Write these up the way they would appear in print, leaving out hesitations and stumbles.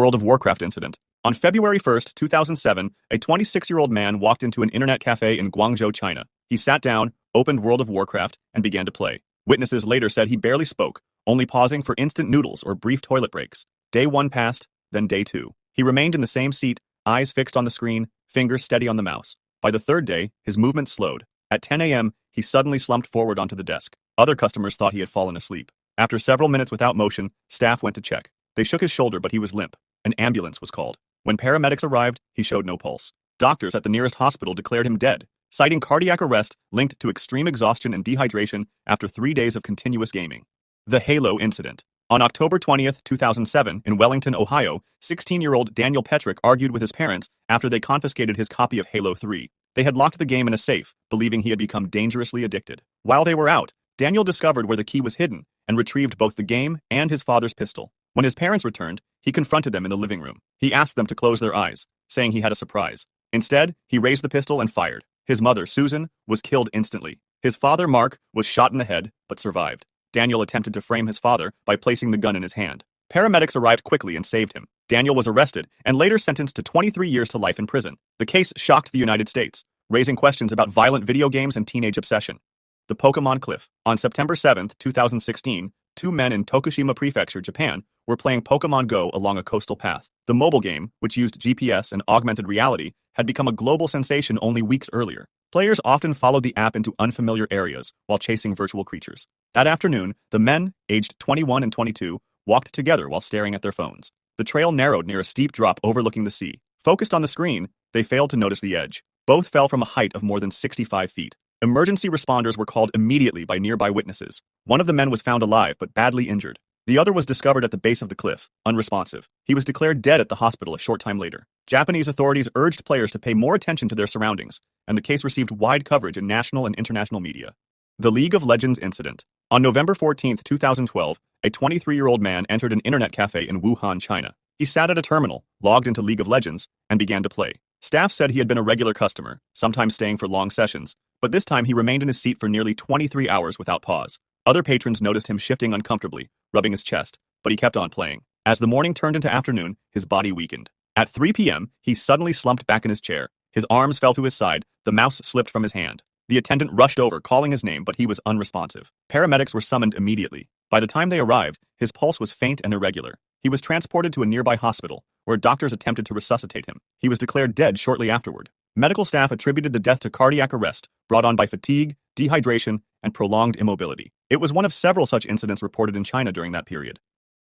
World of Warcraft incident. On February 1st, 2007, a 26-year-old man walked into an internet cafe in Guangzhou, China. He sat down, opened World of Warcraft, and began to play. Witnesses later said he barely spoke, only pausing for instant noodles or brief toilet breaks. Day 1 passed, then day 2. He remained in the same seat, eyes fixed on the screen, fingers steady on the mouse. By the third day, his movements slowed. At 10 a.m., he suddenly slumped forward onto the desk. Other customers thought he had fallen asleep. After several minutes without motion, staff went to check. They shook his shoulder, but he was limp. An ambulance was called. When paramedics arrived, he showed no pulse. Doctors at the nearest hospital declared him dead, citing cardiac arrest linked to extreme exhaustion and dehydration after 3 days of continuous gaming. The Halo incident. On October 20th, 2007, in Wellington, Ohio, 16-year-old Daniel Petrick argued with his parents after they confiscated his copy of Halo 3. They had locked the game in a safe, believing he had become dangerously addicted. While they were out, Daniel discovered where the key was hidden and retrieved both the game and his father's pistol. When his parents returned, he confronted them in the living room. He asked them to close their eyes, saying he had a surprise. Instead, he raised the pistol and fired. His mother, Susan, was killed instantly. His father, Mark, was shot in the head, but survived. Daniel attempted to frame his father by placing the gun in his hand. Paramedics arrived quickly and saved him. Daniel was arrested and later sentenced to 23 years to life in prison. The case shocked the United States, raising questions about violent video games and teenage obsession. The Pokemon Cliff. On September 7, 2016, 2 men in Tokushima Prefecture, Japan, were playing Pokemon Go along a coastal path. The mobile game, which used GPS and augmented reality, had become a global sensation only weeks earlier. Players often followed the app into unfamiliar areas while chasing virtual creatures. That afternoon, the men, aged 21 and 22, walked together while staring at their phones. The trail narrowed near a steep drop overlooking the sea. Focused on the screen, they failed to notice the edge. Both fell from a height of more than 65 feet. Emergency responders were called immediately by nearby witnesses. One of the men was found alive but badly injured. The other was discovered at the base of the cliff, unresponsive. He was declared dead at the hospital a short time later. Japanese authorities urged players to pay more attention to their surroundings, and the case received wide coverage in national and international media. The League of Legends incident. On November 14, 2012, a 23-year-old man entered an internet cafe in Wuhan, China. He sat at a terminal, logged into League of Legends, and began to play. Staff said he had been a regular customer, sometimes staying for long sessions, but this time he remained in his seat for nearly 23 hours without pause. Other patrons noticed him shifting uncomfortably, rubbing his chest, but he kept on playing. As the morning turned into afternoon, his body weakened. At 3 p.m., he suddenly slumped back in his chair. His arms fell to his side, the mouse slipped from his hand. The attendant rushed over, calling his name, but he was unresponsive. Paramedics were summoned immediately. By the time they arrived, his pulse was faint and irregular. He was transported to a nearby hospital, where doctors attempted to resuscitate him. He was declared dead shortly afterward. Medical staff attributed the death to cardiac arrest, brought on by fatigue, dehydration, and prolonged immobility. It was one of several such incidents reported in China during that period.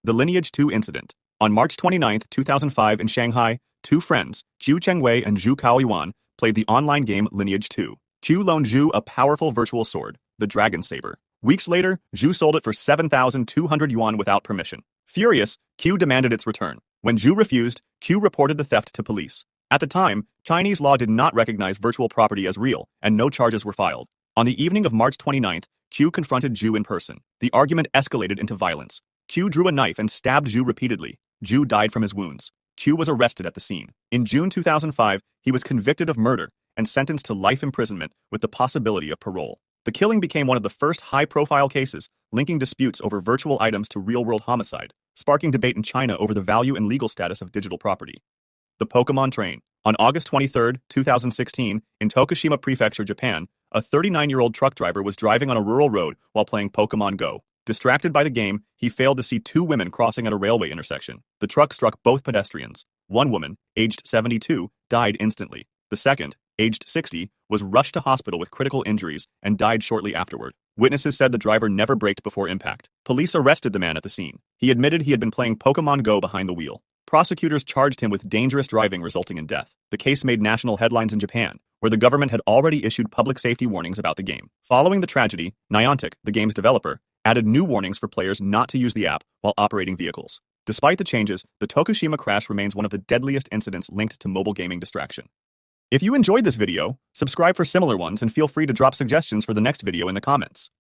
The Lineage 2 incident. On March 29, 2005 in Shanghai, 2 friends, Qiu Chengwei and Zhu Kaoyuan, played the online game Lineage 2. Qiu loaned Zhu a powerful virtual sword, the Dragon Saber. Weeks later, Zhu sold it for 7,200 yuan without permission. Furious, Qiu demanded its return. When Zhu refused, Qiu reported the theft to police. At the time, Chinese law did not recognize virtual property as real, and no charges were filed. On the evening of March 29th, Qiu confronted Zhu in person. The argument escalated into violence. Qiu drew a knife and stabbed Zhu repeatedly. Zhu died from his wounds. Qiu was arrested at the scene. In June 2005, he was convicted of murder and sentenced to life imprisonment with the possibility of parole. The killing became one of the first high-profile cases linking disputes over virtual items to real-world homicide, sparking debate in China over the value and legal status of digital property. The Pokemon Train. On August 23, 2016, in Tokushima Prefecture, Japan, a 39-year-old truck driver was driving on a rural road while playing Pokemon Go. Distracted by the game, he failed to see 2 women crossing at a railway intersection. The truck struck both pedestrians. One woman, aged 72, died instantly. The second, aged 60, was rushed to hospital with critical injuries and died shortly afterward. Witnesses said the driver never braked before impact. Police arrested the man at the scene. He admitted he had been playing Pokemon Go behind the wheel. Prosecutors charged him with dangerous driving resulting in death. The case made national headlines in Japan, where the government had already issued public safety warnings about the game. Following the tragedy, Niantic, the game's developer, added new warnings for players not to use the app while operating vehicles. Despite the changes, the Tokushima crash remains one of the deadliest incidents linked to mobile gaming distraction. If you enjoyed this video, subscribe for similar ones and feel free to drop suggestions for the next video in the comments.